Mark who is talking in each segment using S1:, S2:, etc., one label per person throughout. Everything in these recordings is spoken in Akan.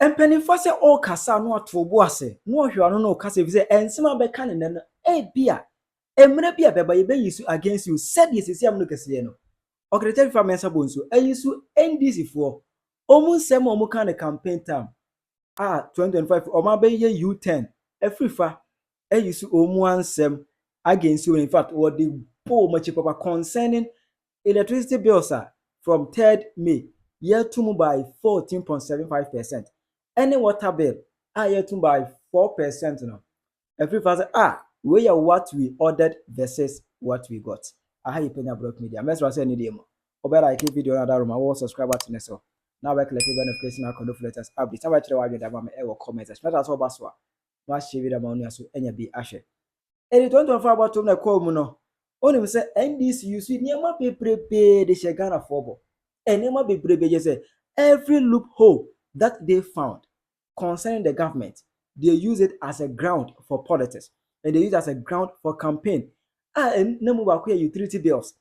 S1: Empenifo se all kasa no atobo ase no hwe no kasa bi se ensema be ka ne no bia emre bia beba ye be yisu against you said yes esi am no kase no Okatakyie Afrifa mensa bonso ayisu NDC fo omu nsem omu ka ne campaign time 2025 oma be ye U10 Afrifa ayisu omu ansem against you. In fact what the poll much papa concerning electricity bills from 3rd May year to by 14.75%. Any water bill year to by 4% now. Afrifa say we are what we ordered versus what we got. I you Penyah Block Media. Mess say any day more. Obe like video na that room. I will subscribe to this. Now we click notification icon to let us update. Now we try to do that. Me comment. Especially as well baswa. Na share video ma unu so enya bi ahye. Eri 2024 about to na call mu no. Onim say NDC you see niema bebrebe de she Ghana for. Niema bebrebe je say every loophole that they found concerning the government, they use it as a ground for politics and they use it as a ground for campaign. And nemu ba ko utility bills.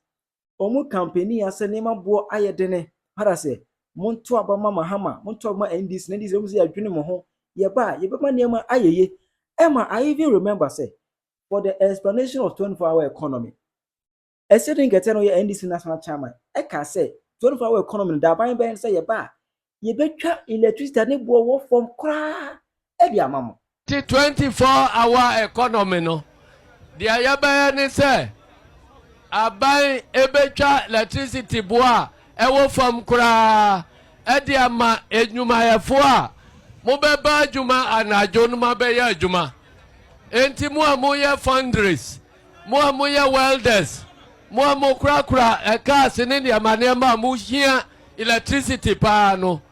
S1: Omu campaign ya se niema bo ayedene. Para say monto abama Mahama, monto abama NDC, NDC omu say adwene mo ho. Ye ba niema ayeye. Emma, I even remember say for the explanation of 24-hour economy. A certain get no NDC national chairman. Eka say 24-hour economy da ban ben say ye ba ye betwa electricity ne bo wo from kra e bia mamo.
S2: 24-hour economy no. Dia ya ba ne say aban e betwa electricity bo a e wo from kra e dia ma enyumayefo a mo be ba adwuma anajo no ma be ya adwuma. Enti mo amoye fundraise mo amoye welders mo amokrakra eka ne dia manema mo hia electricity pa no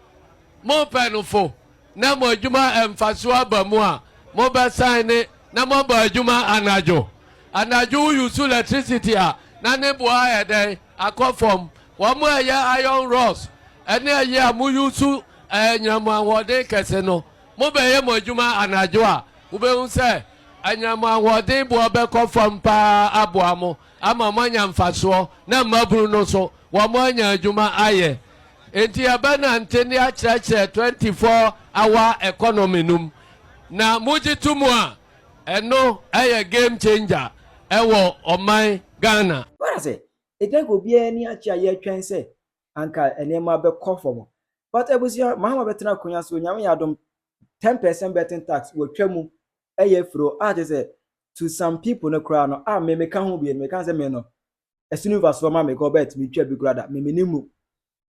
S2: mo penufo na mo adwuma emfaso aba mo a mo be sign ne na mo ba adwuma anajo use electricity a na ne bo a eden akofom wo mo aya iron rods ene aya mo use nyama wode kese no mo be ye mo adwuma anajo a wo be hu se anyama wode bo be kofom pa aboamo ama manya mfaso na maburu no so wo mo anya adwuma aye enti abana anteni a kire 24-hour economy num na mujitu a eno aye game changer ewo oman Ghana.
S1: What I say it go be any achi aye twen say anka enema be kofom but ebusia Mahama betena konya so nyame yadom 10% betting tax wo twam aye fro say to some people no cry no me ka ho bi me kan say me no esunu vaso ma me go bet me twa bi grada me nimu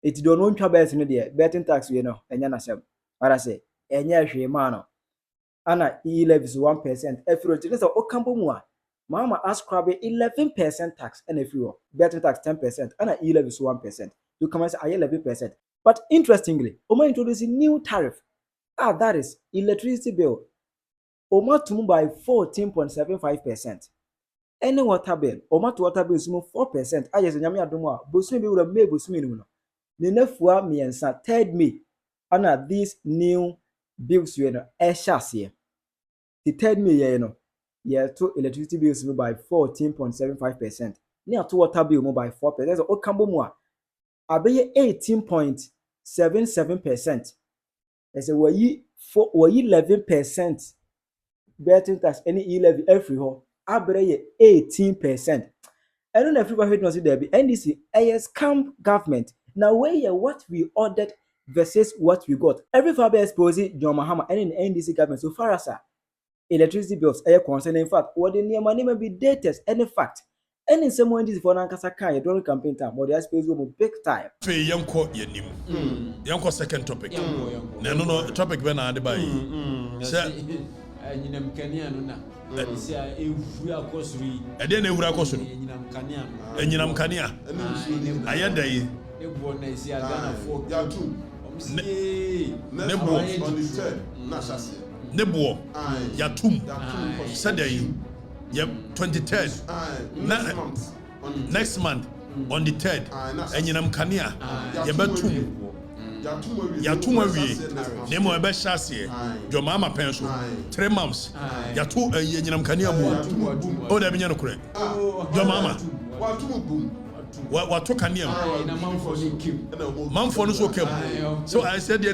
S1: eti do no ntwa bet no de betting tax we no enya na sem para say enya hwe ma no ana e-levies 1% efro ti say okambo mu a Mahama ascribe 11% tax and efro betting tax 10% ana e-levies 1% you come say 11%. But interestingly Oma introducing new tariff that is electricity bill Oma to by 14.75%. Any water bill, Oma to water bill sumo 4%. Aye se nyame adom a bosumi bi wura me bosumi no. Ne nafua miensa 3rd May. Ana these new bills you know ehya. The 3rd May ye no. Ye to electricity bills by 14.75%. Ne to water bill mo by 4%. So okambo mu a abeye 18.77%. Ese wayi 11% betting tax any e-levy every ho abreye 18%. I don't know if everybody knows there be NDC a scam government. Now where what we ordered versus what we got. Every far expose John Mahama and in NDC government so far as electricity bills air concern. In fact, what the money may be dated any fact. And in some way this for Nankasa Kanye during campaign time, but the space will be big time.
S3: Yanko second topic. No topic when I buy.
S4: Enyinam kania no na sia ehuru akosuri
S3: ede na ehuru akosuru enyinam kania ayeda yi
S4: ebo na sia Ghana for
S3: yatu nebo
S5: na sase
S3: nebo yatum sadai ye 23rd next month on the 3rd enyinam kania ye betum Yatu awie nemo ebe hyase jo mama pen so 3 months yatu enyinam kania mu o da binya no kure jo mama What took a name? Manfon so came. So I said,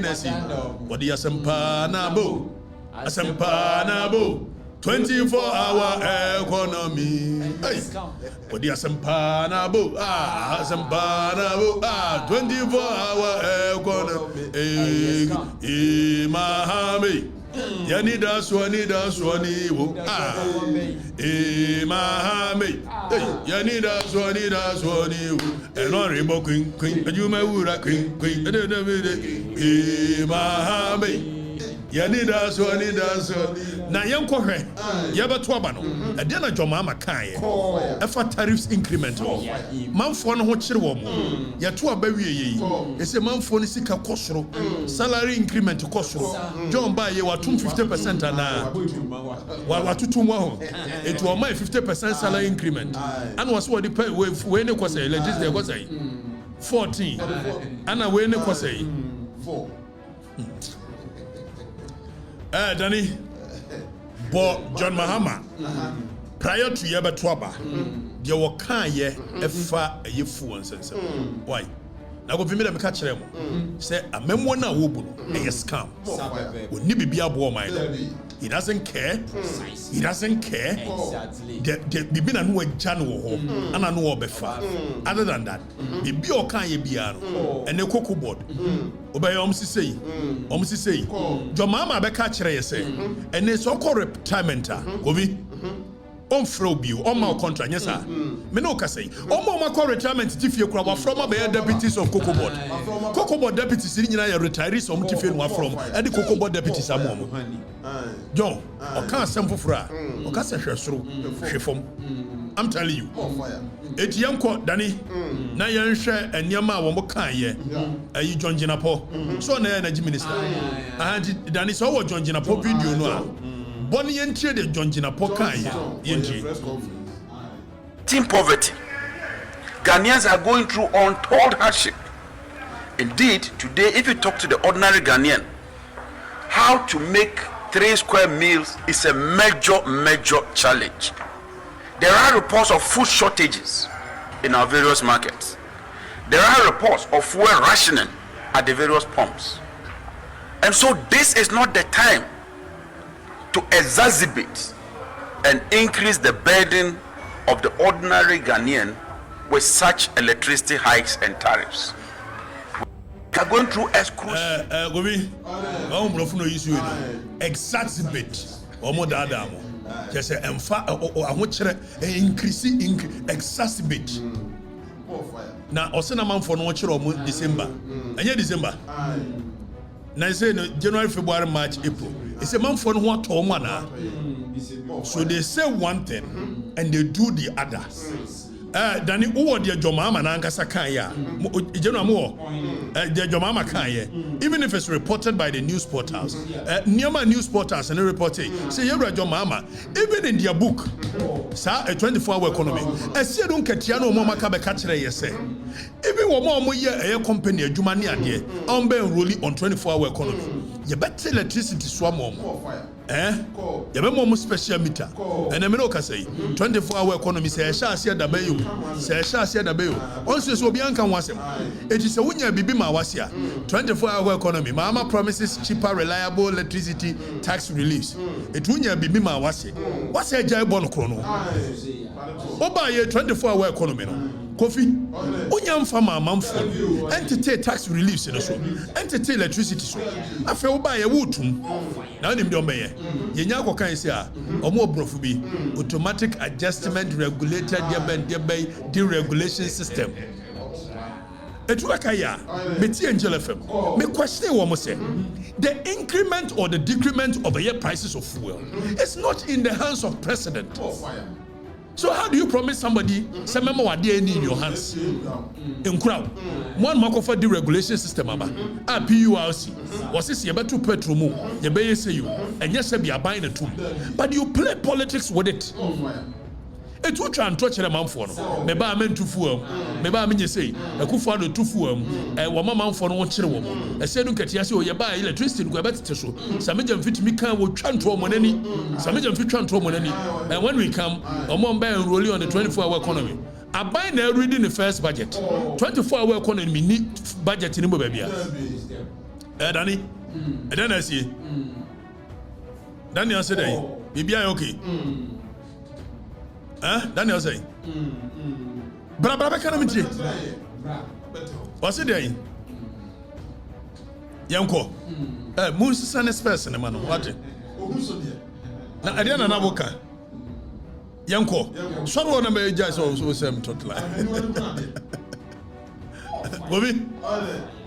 S3: what the Asampanabo? Asampanabo. 24-hour economy. What the Asampanabo? Asampanabo. 24-hour economy. Mahama. Yanida swani wo Mahama Yanida swani wo Honorable Queen Ajuma Wura Queen Mahama Yanida swani na yankɔhwɛ yɛbɛto aba no ɛdeɛ na dwɔmaama kaeɛ ɛfa tariffs increment manfoɔ no ho kyere wɔ mo yɛto aba wie yei ɛsɛ manfoɔ no sika kɔ soro salary increment kɔ soro John ba yɛ watom 50% anaa watoto mu hɔ ɛti ɔma 50% salary increment ana wɔ sɛ wɔde pɛ wei ne kɔ sɛ legislature kɔ sɛ 14 ana wei ne kɔ sɛ 4 Danny, but John Mahama, prior to Yabatuaba, there were kind a far a year full and sense. Why? Now go me catch them. Say a memoir now woman a scam. Would need be a boy mind. He doesn't care. He doesn't care. The been a new channel and I know befa. Other than that, the be or can ye piano and the cocoa board. Obey almost say, your mama be catch say, and it's all called retirement. Govi. On Frobio, on my contract, yes, sir. Menoka say, on my retirement, Tiffy Crab from a deputies of Cocoa Board. Cocoa Board deputies sitting in a retirees from Tiffy from, and the Cocoa Board deputies are more. John, or can't sample fra, or can't say through. I'm telling you. It's young court, Danny. Nayan share and Yama Womokaye, a John Jinapo. So, an energy minister. And Danny saw what John Jinapo video no. Bonnie and Chede John Jinapoka.
S5: Team poverty. Ghanaians are going through untold hardship. Indeed, today, if you talk to the ordinary Ghanaian, how to make 3 square meals is a major challenge. There are reports of food shortages in our various markets. There are reports of fuel rationing at the various pumps. And so this is not the time to exacerbate and increase the burden of the ordinary Ghanaian with such electricity hikes and tariffs. We are going through a crucial.
S3: Gobi, exacerbate or more than just increase exacerbate. Now, Osena man for no December. And yet December. Now say January, February, March, April. It's a month for what so they say one thing and they do the other. Dani uwo dia jomama na ankasa kan ya. Ejeno mo dia jomama kan ya. Even if it's reported by the news portals. Niama news portals and report say yebra jomama even in their book sa a 24-hour economy. Ese don ketia no mo maka be ka kire yese. Even wo mo ye a company adwuma ne ade on be enrolling on 24-hour economy. You better electricity swam you be more special meter and me no ka say 24-hour economy say sha ase da bayo also so bianca wasem it is a wunya bibi ma wasia 24-hour economy mama promises cheaper reliable electricity tax reliefs it wunya bibi ma wase jai bon krono oba ye 24-hour economy no Kofi, Unyam Fama Mamfo, entity tax reliefs in the so, entity electricity so. I feel by a wootum. Now, him don't be Yenako can say, or more profubi, automatic adjustment regulated deregulation system. Etuakaya, Betty Angel FM. Me question what say. The increment or the decrement of the year prices of fuel is not in the hands of president. So how do you promise somebody say memo wa dey in your hands? In crowd. One mark of the regulation system aba. PURC. Was this you better petrol mo? You be say you and yes be buying a tool. But you play politics with it. It will try and touch the man for no. Me ba men to fuel. Me ba me say e ku for to fuel. Wo man for no won kire wo mo. E say dun ketia say o ye ba electricity go better so. Samejam fit me kan wo twanto mo nani. Samejam fit twanto mo nani. And when we come, omo ba enroll on the 24-hour economy. Abai na reading the first budget. 24-hour economy need budget in Bobia. Danny, and then I see. Daniel said, "Bibia okay." Daniel say, "Bra can't what's it there? Yanko, Moon Susan person, man. What? Now I didn't know what. Yanko, someone may just also same total. Bobby,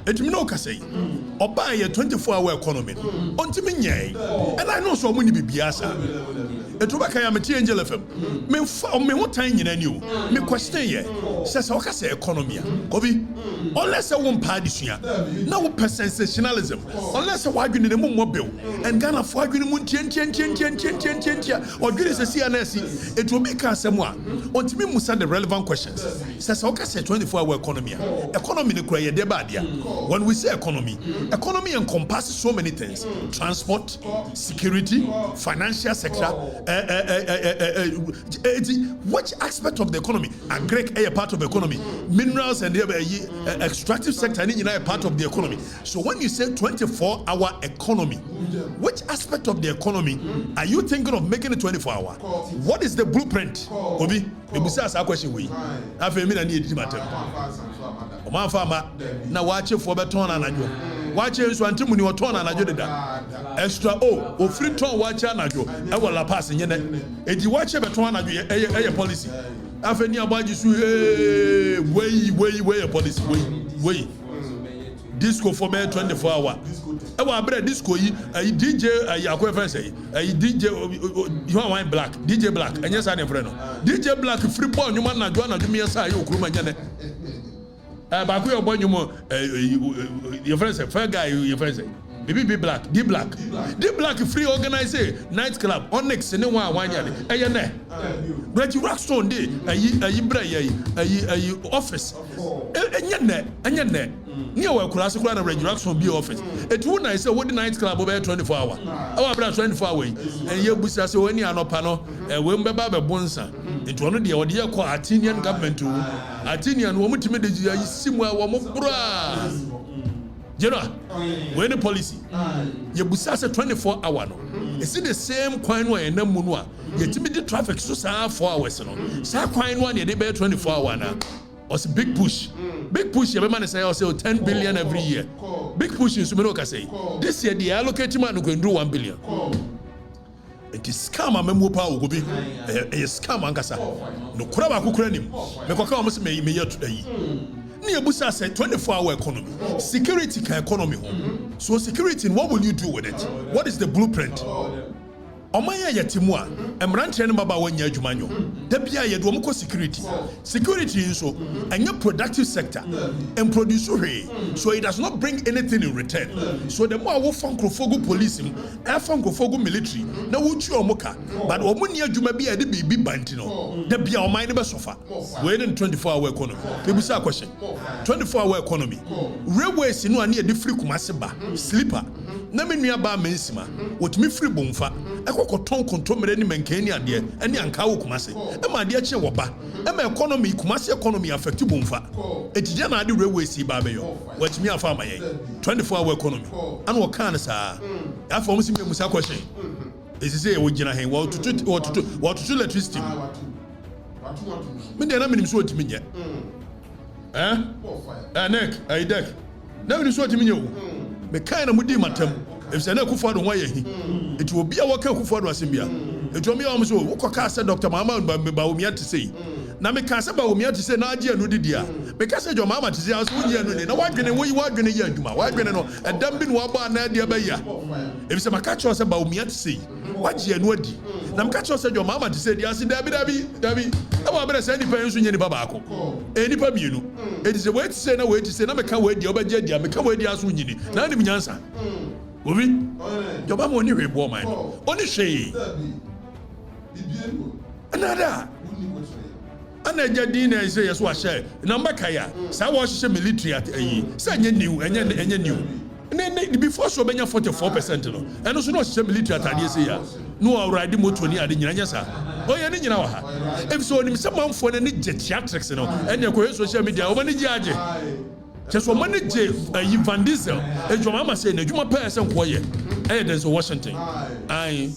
S3: it me no ka say. Oba ye 24-hour economy. Onti me nyai. And I know so many be biasa. Etubaka ya meti angel FM. Me ho tan nyina ni o. Me question ye. Say o ka say economy. Bobby, unless I won pa disua. Na wo sensationalism. Unless I wadwene ne mo bill. And Ghana fo adwene mu ntien. O dwene se CNS. It will make us semwa. Onti me musa the relevant questions. Say o ka say 24-hour economy. Economy ne kura ye de ba dia. When we say economy encompasses so many things: transport, security, financial sector. Which aspect of the economy? Agric a part of the economy. Minerals and extractive sector are part of the economy. So when you say 24-hour economy, which aspect of the economy are you thinking of making it 24-hour? What is the blueprint? Obi, we say a question we. I feel me na need matter. Oman farmer na watch for beton anajo. Watch so antimu ni oton anajo deda. Extra o free ton watch anajo. E wala pass nyene. Edi watch beton anajo e policy. Afeni abaji su way policy way. Disco for me 24-hour. I will bread disco yi DJ Yakwe friend say DJ you want black DJ black and yes I am friend DJ black free ball you man na do na do me say you kuruma nyane baako your boy you mo your friend say fair guy your friend say BB black D black free organize night club Onyx ne one yale eye ne Reggie Rockstone dey ayi bra ayi office enye ne ni o akura se kura na Reggie Rockstone be office etu na say what night club be 24 hour our bra 24 hour and ye busa se wani anopa no we mbeba be bonsa etu ono de o de yakọ Athenian government o Athenian wo mutime de yi simu a wo mo bra General, when the policy, you busa 24 hour no. It's the same coin one and munwa. You timid traffic so 4 hours no. Sa coin one you dey 24 hour na. It's a big push. Big push. Every man say also 10 billion every year. Big push in Sumero say. This year the allocated man going do 1 billion. It is scam amemo pa ogobi. A scam ankasa. No kura ba kukura nim. Me kwaka omo se me today. Busa said 24-hour economy. Security can economy home. So security, what will you do with it? What is the blueprint? Omaya yatimwa, emranche baba wanya jumanyo. Debia yedu security. Security is so and your productive sector and produce so it does not bring anything in return. So the more we funkofogu policing, funkofogu military, na wuchu omoka, but omuni juma bi ade bibi bantino. Debia omai neba sofa. We're in 24-hour economy. People say a question. 24-hour economy. Railways no ani ade free kumasiba, sleeper. Na me nua ba mensima, wotumi free bomfa. Ekokoton kontomere ni menkani ade, ene anka wo kumase. E ma ade ache wo ba. E ma economy kumase economy affect bomfa. Etije na ade railways ba beyo. Watumi afa amaye. 24-hour economy. An wo kan sa. Afa omusi me musa question. Esi say wo gina hen wo tutu electricity. Me dey na minim so otimi nye. Nek, dek. Na minim so otimi nye wo. Me kind of mudi matem if say na Akufo-Addo ho aye hi it will be a work Akufo-Addo asembia it will me am so wo koka say Dr. Mahama ba omia te say na me ka say ba omia te say na age anu didi a me ka say Jo Mahama te say aso nyi anu ni na wadwene wo yi wadwene yi adwuma wadwene no edam bi no aba na de ba ya if say maka cho say ba omia te say waje anu adi na me ka cho say Jo Mahama te say dia say dabi e wa bere say ni pa nso nyi ni baba ako e ni pa mienu e di say wait say na me ka we di obaje dia me ka we di aso nyi ni na ni nyansa Obi, your mama only rebo man. Only she. Another. Anaja dina say yes wa share. Number kaya. Sa wa she military at ayi. Say nye new, enye new. And before so benya 44% no. And also no she military at ade say ya. No already moto ni ade nyanya sa. Oye ni nyina wa ha. If so nim se manfo na ni je theatrics no, and your social media, o mani je age. Just one mani je Van Diesel, e jo mama say na dwuma pa ese nko ye. Eh den so Washington. Ai.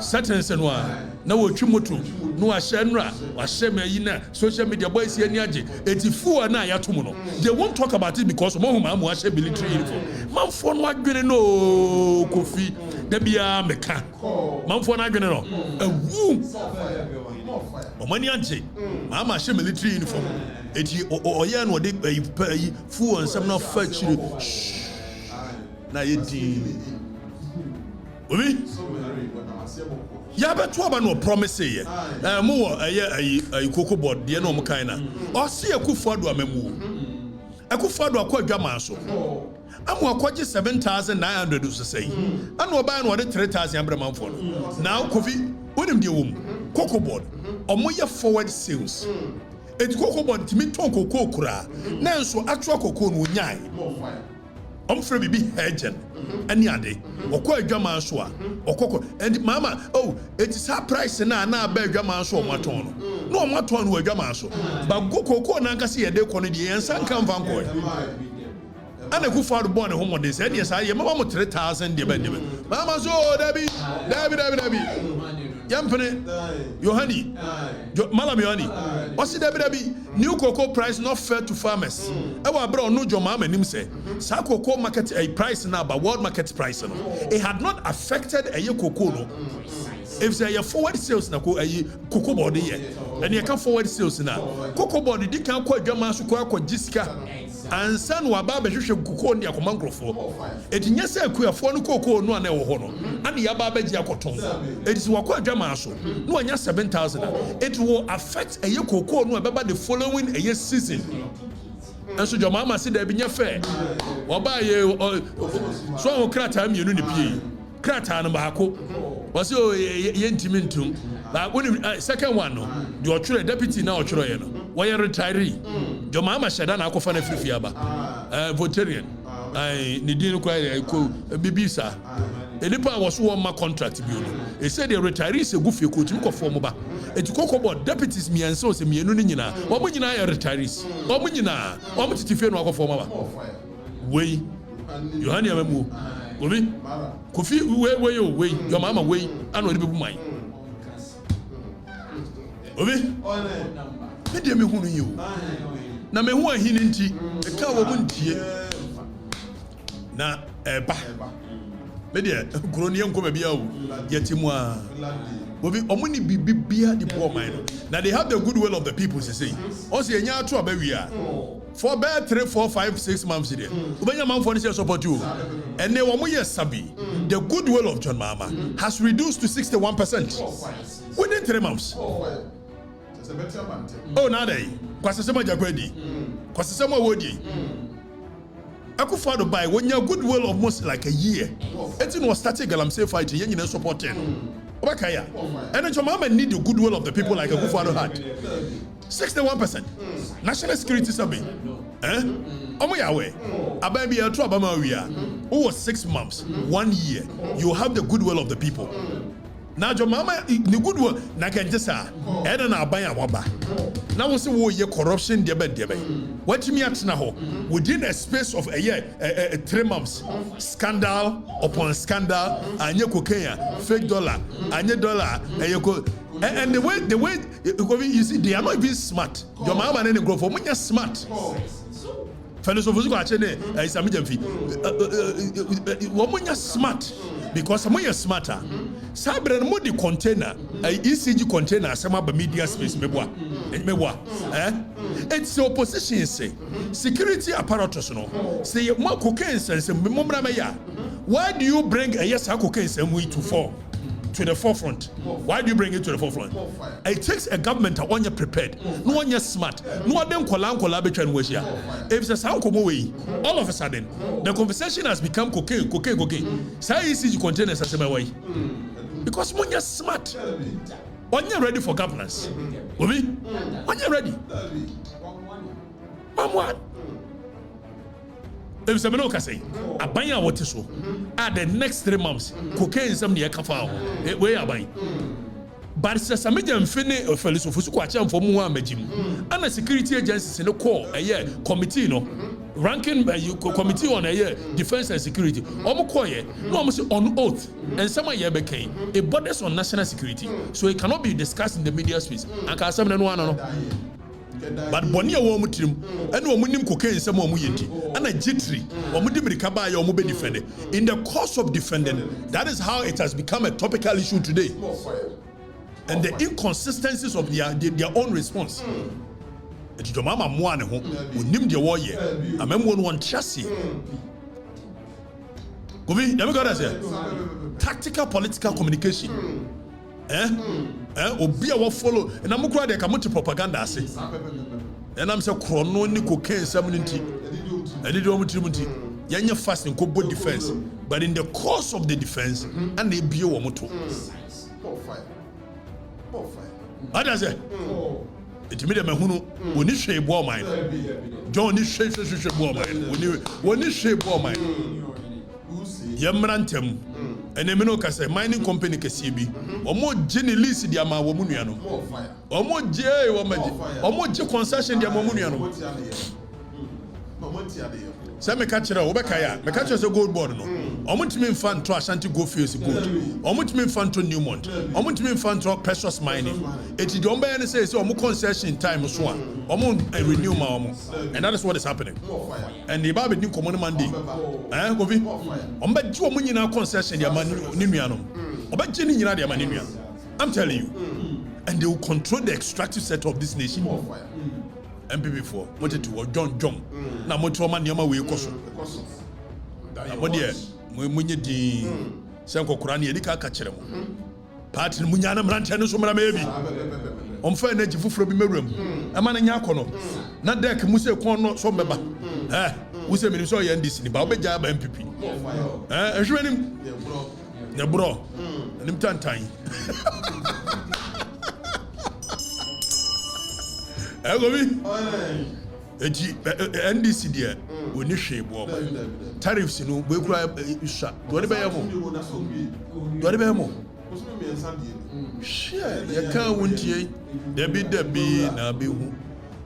S3: Sentence no na wo twi moto, no a hye nra, wa hye ma yi na social media boys ani age. Etifu na ya to mu no. They won't talk about it because mo huma mo hye military uniform. Manfo no adwene no Kofi. Da bia meka. Manfo na adwene no. Ewu. Omani ante. Mama hye military uniform. Eti oya no de fu onsam na fa chire. Na ye di. Obi? Ya beto aba no promise ye. Mo wo aye koko board de na o kan na. O se akufo ado amamu. Akufo ado akwadwa so. Amu akwaje 7,900 so say. Ana oba na o de 3,000 abremanfo no. Now Kofi onim de wom. Koko board. Omo ye forward sales. Et koko board timi ton koko kura. Na nso actual koko no nyai. Omfre bibi hedgen ani ade okọ adwama so a okoko and mama oh it is her price na ba adwama so omaton no omaton no adwama so ba koko na nkase ye de kọ no de yensa nkan vanko ana ku faru born home de say yes ye mama mo 3,000 de ba mama so dabi yampene Yohani Malam Yohani osi dabi new cocoa price not fair to farmers e wa bra no jo mama nim say sa cocoa market a price na ba world market price no it had not affected a cocoa no if say your forward sales na cocoa board here and you can forward sales na cocoa board di kan kwa adwama so kwa jiska ansan wa ba be hwehwe cocoa ndi akoma nkrofo etinye say akuafo no cocoa no ana e wo ho no ana ya ba gi akoton etisi wa kwa adwama so no anya 7,000 it will affect a cocoa no baba the following a year season and so your mama said there be nya fair wa ba ye so ho krata mienu ne pie krata no ba ko was yo ye ntimi ntum ba woni second one no the otwere deputy na otwere ye no why retiree your mama sheda na akofa na frifia aba votarian ai ni din ko ko bibisa enipa was one ma contract bi no e said the retirees e gufie ko timi ko form ba eti koko board deputies mi anso se mienu ni nyina wo mo nyina ya retirees wo mo nyina wo mo titifie no akofo ma ba wey Yohani amamu Obi Kofi wey your mama wey ano de bebu man Obi me de me hunu yi o na me hu ahini nti e ka wo mu ntie na eba me de kroni enko ba bia o yetimu a Obi omuni bibia di poor man now they have the goodwill of the people to say also enya atu abawia for about 3, 4, 5, 6 months there ubenya man for say support you and they wo yes sabi the goodwill of John Mahama has reduced to 61% within 3 months oh now they kwasesema jakwedi kwasesema wodi Akufado by when your goodwill of most like a year it was starting galamsey fight yen nyina supporting Obakaya. And John Mahama need the goodwill of the people like Akufado had. 61%. National security survey. Omo yawe. Ababi atu abama wia. Who was 6 months, 1 year. You have the goodwill of the people. Now John Mahama the goodwill na kenjesa. Eda na abaya waba. Now we see wo ye corruption debe. What me atna ho within a space of a year 3 months scandal upon scandal anye cocaine fake dollar anye dollar and the way you see they are not even smart your mama and grow for munya smart fellows of us go achene isami jamfi womunya smart because someone smarter sabre no the container ECG container sama ba media space meboa it's the opposition say security apparatus no say mo cocaine sense mo mra ya why do you bring a yes cocaine sense to the forefront? Why do you bring it to the forefront? It takes a government on you prepared, no one you smart, no one them kola between was here. If it's a sound come away, all of a sudden the conversation has become cocaine. Say ECG containers as a way because when you're smart, when you're ready for governance, when you're ready, what? If somebody can say, I buy a water so, the next 3 months, cocaine is something I can find. Where are buying? but Sasamija Fini of Felix of Fusuquacham for Mua Majim, and a security agencies in the core, a year committee, no ranking committee on a year defense and security. Omokoye, no almost on oath, and some year became a borders on national security, so it cannot be discussed in the media space. And Kasam and one. But Bonia Womutrim, and Womunim cocaine, some Muyinti, and a jittery, or Mudimikaba, or Mube defended. In the course of defending, that is how it has become a topical issue today. And the inconsistencies of their own response. It's your mama Moane who named the warrior. I remember one chassis. Go me, never got us here. Tactical political communication. Obi a what follow, and I'm glad they come to propaganda. And I'm so chrono cocaine, seminity. I did want to Yanya fast and cook both defense, but in the course of the defense, and they be a moto. What does it? It made a mahuno when you shape war mine. John is shape war mine. When you shape war mine. Yamrantem. And a say mining company Kasibi, or more Jenny Lisi Diama Womuniano, or more J or more J concession Diamuniano. Some catcher Obakaya, Macatcher a gold board. Or much mean fun to Ashanti go fields good, or much mean fun to Newmont, or much mean fun to precious mining. It is don't bear say so more concession time was one, or more and renew my and that is what is happening. And the Baby new common Monday. Govi, on bet you money now concession your money Nimiano, or bet Jenny Manimian. I'm telling you, and they will control the extractive sector of this nation. MP4, what it was John. Now, Motorman Yama will cost. What dear, when you did Sanko Kurani, Edika Kachem. Part in Munyana Rantanus, maybe. On fair nature for room. A man in Yakono. Not there can Musa Corno, so member. We say Minnesota and this in Baba Jab MPP. As you him, the bro, and him time. NDC there, we need shape war. Tariffs, you know, we could shut. Do it by a more. Sure, you can't win ye. There be na be who.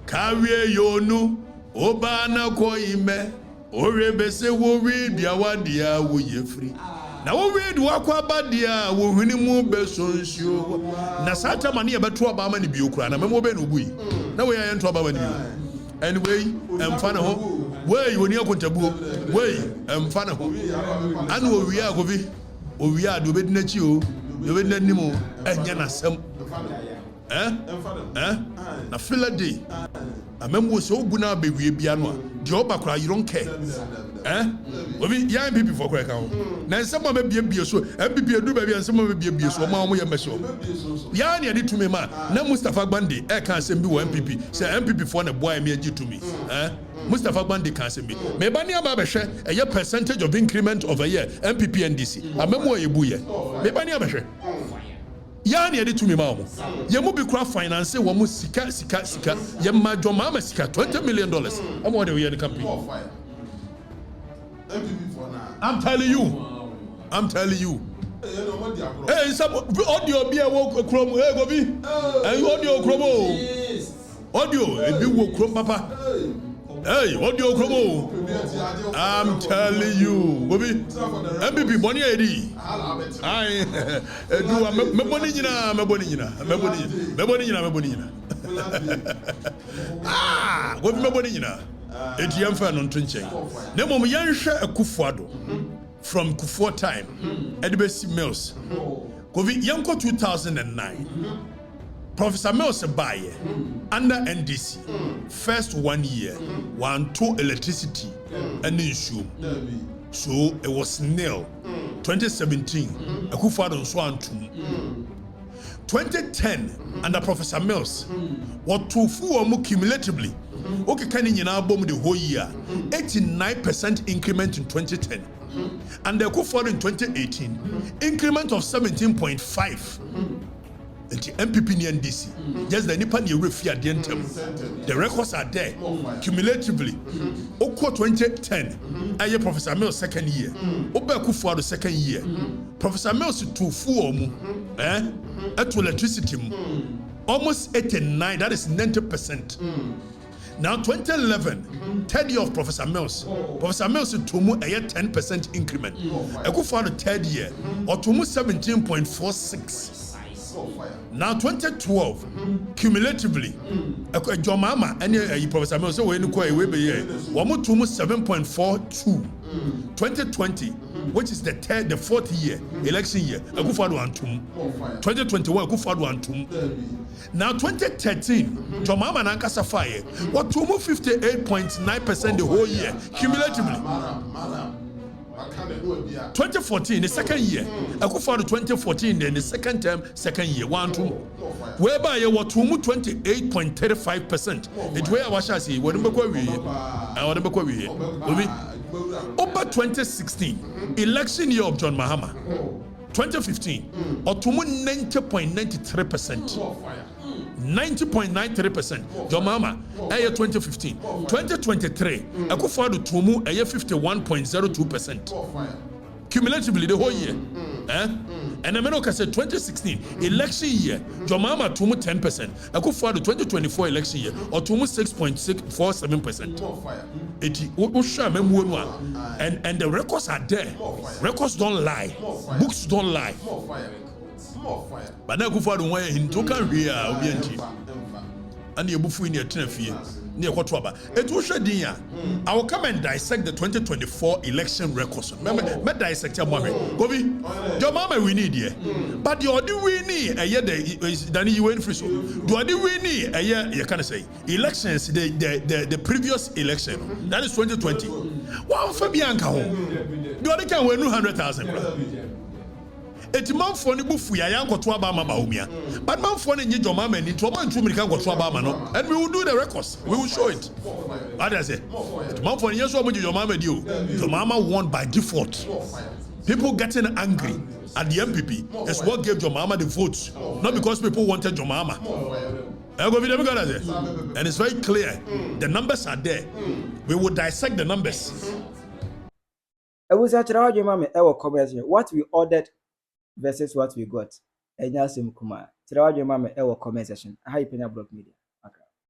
S3: Carry you no, Obana Koime, Orebese will read the awadia, will ye free. Now we read Wakwa Badia, will win more besons you. Nasata mania but 2 about many bucran, and a mobile we. Now we are in trouble with you. Anyway, I'm fun of home. Where you near Contabu? Way, I'm fun of home. And we are Govi, or we are do it net you, you will let Nemo, and Yana some. Na feel a day. I remember so Buna baby piano. The Oba you don't care. We young people for crack out. Now some may be a so, MPP do baby, and some may be a so, Mamma Yamasho. Yani did to me, man. Now Mustafa Bandi, I can't send you MPP. Say MPP for a boy me to me. Mustafa Bandi can't send me. Maybe Babashe, a year percentage of increment of a year, MPP and DC. I remember you buoy. Maybe Babashe. Yani edi to me mama. Yemu bi craft finance womu sika. Yemma joma sika $20 million. I'm what we are the company. I'm telling you. Hey, some audio be a walk chrome. Hey, Gobi. And audio chromo. Audio, a big walk chrome, Papa. Hey, audio chromo. I'm telling you, Gobi. MPP Bonnie Eddie. I do a Mebonina. Ah, what Mebonina? It's young fan on Trinching. Nemo Yansha a Kufuado from Kufuor time, Edibesi Mills. Covid Yanko 2009. Professor Mills Baye under NDC. First 1 year, 1-2 electricity and issue. So it was nil. 2017, a Kufuado and Swan 2010 under Professor Mills, what 2 cumulatively. Okay, can you now bomb the whole year? 89% increment in 2010. And the Kufuor in 2018, increment of 17.5. The MPP and NDC. Just the Nipan Yerefia Dientem. The records are there. Cumulatively. Oko 2010. Aye Professor Mills second year. Oba Kufuor the second year. Professor Mills to full to electricity. Almost 89, that is 90%. Now 2011, third year of Professor Mills. Professor Mills to a 10% increment. Kufuor the third year, or to 17.46. Now 2012, cumulatively, John Mahama and Professor Mills so when you 7.42. 2020, which is the fourth year, election year, Kufuor 2021, Kufuor. Now 2013, John Mahama and Ankasa Faye, what 58.9% the whole year, cumulatively. 2014, the second year. Kufuor 2014, then the second term, second year, 1, 2. Whereby you were 28.35%. It's where I was say, whatever we over 2016, election year of John Mahama. 2015, or 90.93%. 90.93%. John Mahama, 2015. 2023, Kufuor Tumu, 51.02%. Cumulatively the whole year. And America said 2016 election year, John Mahama Tumu 10%. Kufuor 2024 election year, or Tumu 6.47%. And the records are there. Records don't lie. Books don't lie. But now Kufuor don't want him to come here. And you buff in your tenafia. Near Kotwaba. It will show Dinya. I will come and dissect the 2024 election records. Remember, dissect your mommy. Gobi, your mama we need here. But the only we need a year than you went free. The only we need a year, you can say, elections, the previous election. That is 2020. Wow, Fabianca home. The only can win 200,000. It's man for the buff, we are young to Abama Baumia. But man for the John Mahama and into a man to American go to Abama, and we will do the records. We will show it. What I say? It's man for the years of your mama do. Your mama won by default. People getting angry at the MPP is what gave John Mahama the votes, not because people wanted John Mahama. And it's very clear. The numbers are there. We will dissect the numbers.
S1: I was at what we ordered versus what we got. Enya sim kuma. Tirawa jema me e wo comment section. Hi Penyah Block Media.